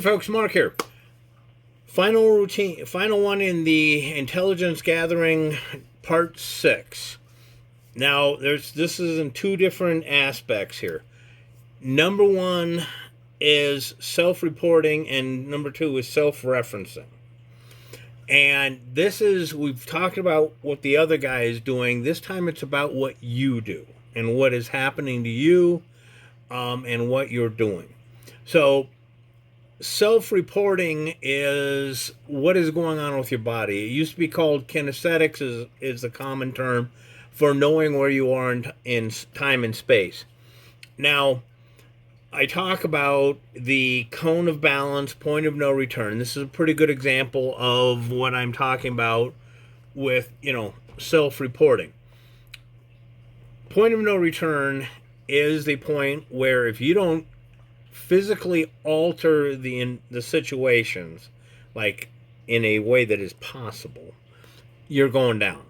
Hey folks, Mark here. Final one in the intelligence gathering part 6. Now, this is in two different aspects here. Number 1 is self-reporting and number 2 is self-referencing. And we've talked about what the other guy is doing. This time it's about what you do and what is happening to you, and what you're doing. So, self-reporting is what is going on with your body. It used to be called kinesthetics, is the common term for knowing where you are in time and space. Now, I talk about the cone of balance, point of no return. This is a pretty good example of what I'm talking about with, self-reporting. Point of no return is the point where if you don't physically alter the situations, like in a way that is possible, you're going down.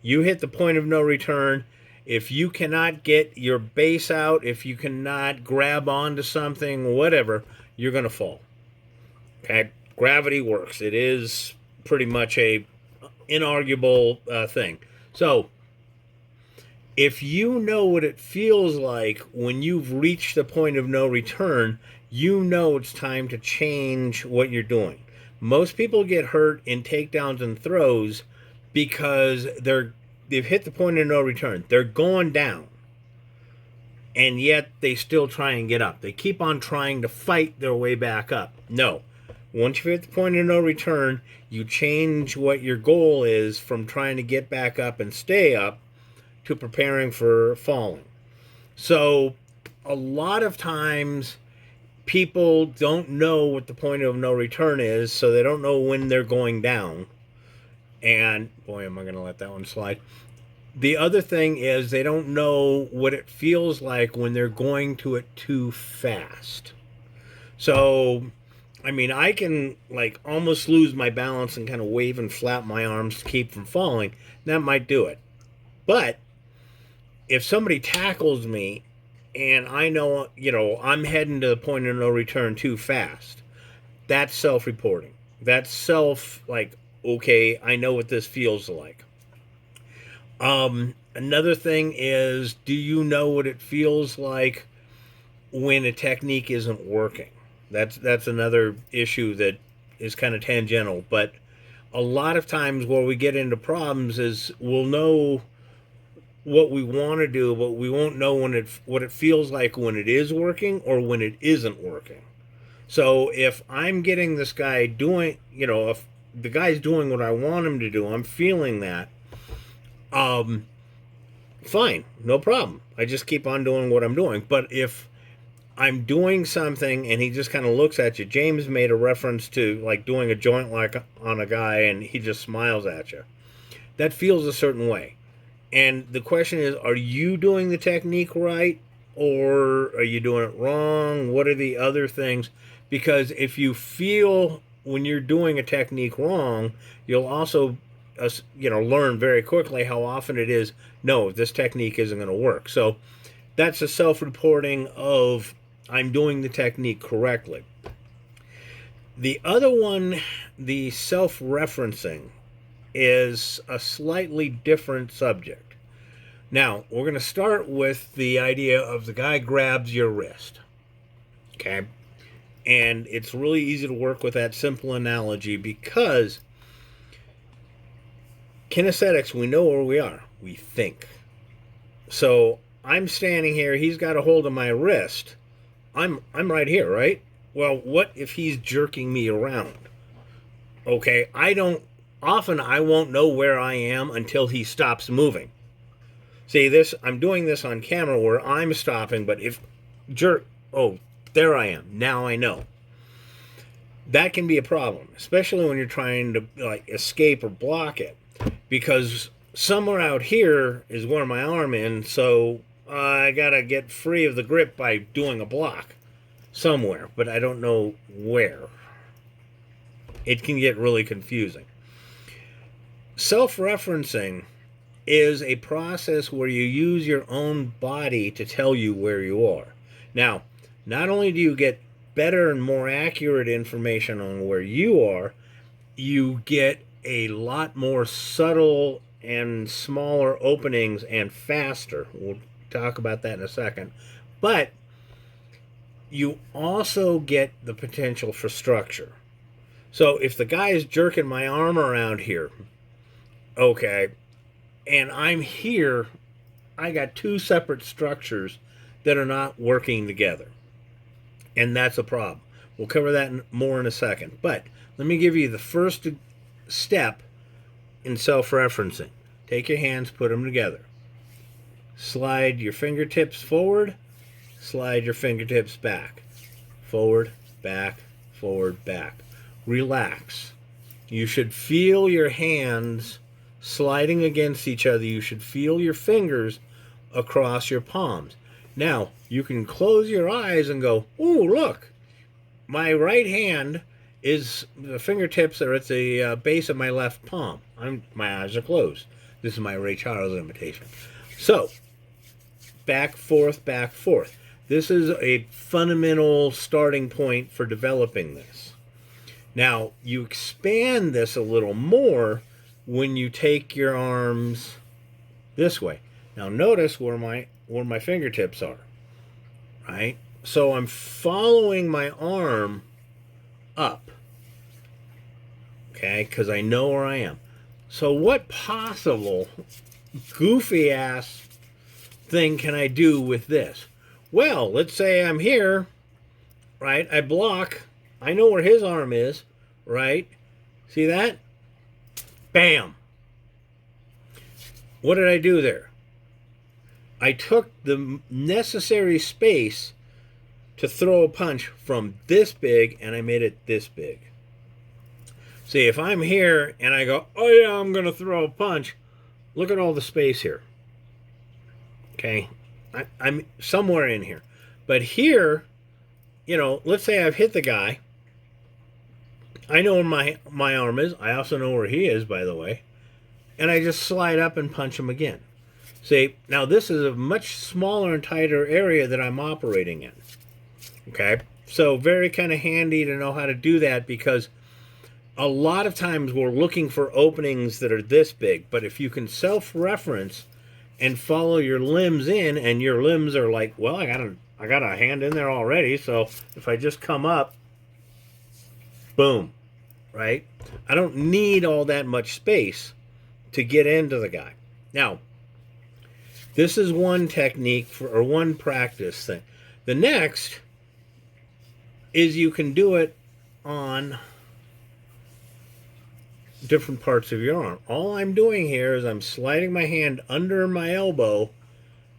You hit the point of no return. If you cannot get your base out, if you cannot grab onto something, whatever, you're going to fall. Okay? Gravity works. It is pretty much a inarguable thing. So, if you know what it feels like when you've reached the point of no return, you know it's time to change what you're doing. Most people get hurt in takedowns and throws because they've hit the point of no return. They're going down. And yet they still try and get up. They keep on trying to fight their way back up. No. Once you hit the point of no return, you change what your goal is from trying to get back up and stay up to preparing for falling. So a lot of times people don't know what the point of no return is, so they don't know when they're going down. And boy, am I going to let that one slide. The other thing is they don't know what it feels like when they're going to it too fast. So, I can almost lose my balance and kind of wave and flap my arms to keep from falling. That might do it. But if somebody tackles me and I know, I'm heading to the point of no return too fast, that's self-reporting. That's okay, I know what this feels like. Another thing is, do you know what it feels like when a technique isn't working? That's another issue that is kind of tangential, but a lot of times where we get into problems is we'll know what we want to do, but we won't know what it feels like when it is working or when it isn't working. So if I'm getting this guy doing, if the guy's doing what I want him to do, I'm feeling that, fine, no problem. I just keep on doing what I'm doing. But if I'm doing something and he just kind of looks at you, James made a reference to doing a joint on a guy and he just smiles at you. That feels a certain way. And the question is, are you doing the technique right or are you doing it wrong? What are the other things? Because if you feel when you're doing a technique wrong, you'll also learn very quickly how often it is, no, this technique isn't going to work. So that's a self-reporting of I'm doing the technique correctly. The other one, the self-referencing, is a slightly different subject. Now, we're going to start with the idea of the guy grabs your wrist. Okay? And it's really easy to work with that simple analogy because kinesthetics, we know where we are. We think. So I'm standing here, he's got a hold of my wrist. I'm right here, right? Well, what if he's jerking me around? Okay, often I won't know where I am until he stops moving. See, I'm doing this on camera where I'm stopping, but there I am. Now I know. That can be a problem, especially when you're trying to escape or block it, because somewhere out here is where my arm is, so I gotta get free of the grip by doing a block somewhere, but I don't know where. It can get really confusing. Self-referencing is a process where you use your own body to tell you where you are. Now, not only do you get better and more accurate information on where you are, you get a lot more subtle and smaller openings and faster. We'll talk about that in a second. But you also get the potential for structure. So if the guy is jerking my arm around here, okay, and I'm here, I got two separate structures that are not working together. And that's a problem. We'll cover that more in a second. But let me give you the first step in self-referencing. Take your hands, put them together. Slide your fingertips forward, slide your fingertips back. Forward, back, forward, back. Relax. You should feel your hands sliding against each other. You should feel your fingers across your palms. Now, you can close your eyes and go, ooh, look, my right hand is, the fingertips are at the base of my left palm. My eyes are closed. This is my Ray Charles imitation. So, back, forth, back, forth. This is a fundamental starting point for developing this. Now, you expand this a little more when you take your arms this way. Now, notice where my fingertips are, right? So I'm following my arm up, okay, because I know where I am. So what possible goofy ass thing can I do with this? Well, let's say I'm here, right? I block. I know where his arm is, right? See that? Bam. What did I do there? I took the necessary space to throw a punch from this big, and I made it this big. See, if I'm here and I go, oh yeah, I'm going to throw a punch, look at all the space here. Okay? I'm somewhere in here. But here, you know, let's say I've hit the guy. I know where my arm is. I also know where he is, by the way. And I just slide up and punch him again. See, now this is a much smaller and tighter area that I'm operating in. Okay? So very kind of handy to know how to do that, because a lot of times we're looking for openings that are this big. But if you can self-reference and follow your limbs in, and your limbs are like, well, I got a hand in there already, so if I just come up, boom, right? I don't need all that much space to get into the guy. Now, this is one technique or one practice thing. The next is you can do it on different parts of your arm. All I'm doing here is I'm sliding my hand under my elbow,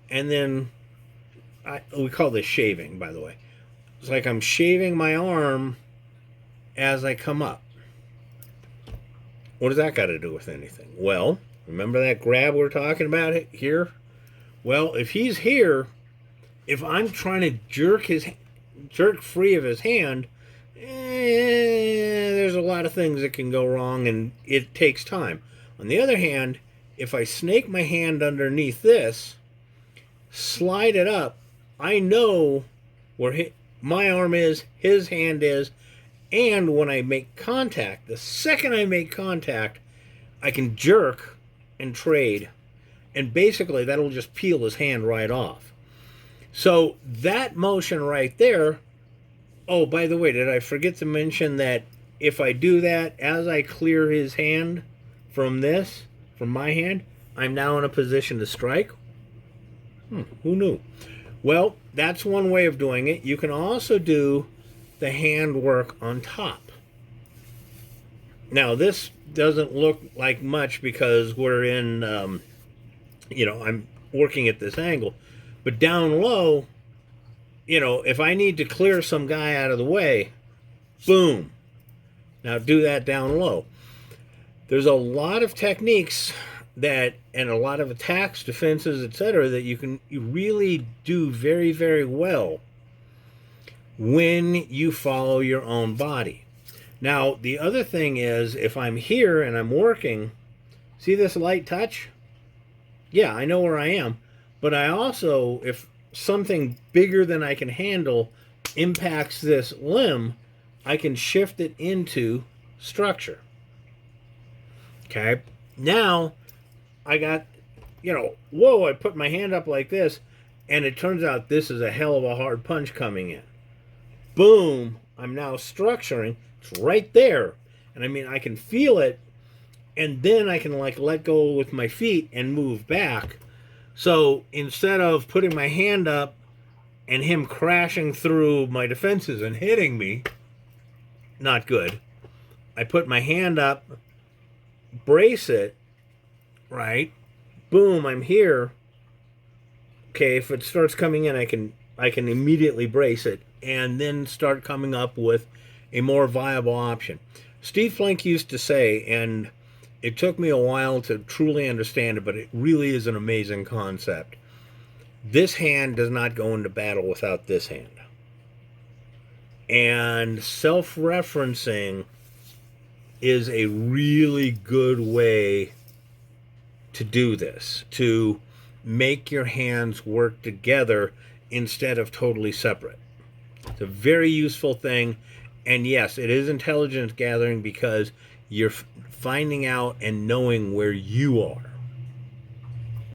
and then we call this shaving, by the way. It's like I'm shaving my arm as I come up. What does that got to do with anything? Well, remember that grab we're talking about here? Well, if he's here, if I'm trying to jerk free of his hand, there's a lot of things that can go wrong, and it takes time. On the other hand, if I snake my hand underneath this, slide it up, I know where my arm is, his hand is, and when I make contact, the second I make contact, I can jerk and trade, and basically that'll just peel his hand right off. So that motion right there. Oh, by the way, did I forget to mention that if I do that, as I clear his hand from my hand, I'm now in a position to strike? Who knew? Well, that's one way of doing it. You can also do the hand work on top. Now, this doesn't look like much because we're in, I'm working at this angle. But down low, if I need to clear some guy out of the way, boom. Now do that down low. There's a lot of techniques and a lot of attacks, defenses, etc., that you really do very, very well when you follow your own body. Now, the other thing is, if I'm here and I'm working, see this light touch? Yeah, I know where I am. But I also, if something bigger than I can handle impacts this limb, I can shift it into structure. Okay. Now I got, whoa, I put my hand up like this, and it turns out this is a hell of a hard punch coming in. Boom, I'm now structuring. It's right there. And I mean, I can feel it, and then I can like let go with my feet and move back. So instead of putting my hand up and him crashing through my defenses and hitting me, not good. I put my hand up, brace it, right? Boom, I'm here. Okay, if it starts coming in, I can immediately brace it and then start coming up with a more viable option. Steve Flank used to say, and it took me a while to truly understand it, but it really is an amazing concept. This hand does not go into battle without this hand. And self-referencing is a really good way to do this, to make your hands work together instead of totally separate. It's a very useful thing. And yes, it is intelligence gathering because you're finding out and knowing where you are.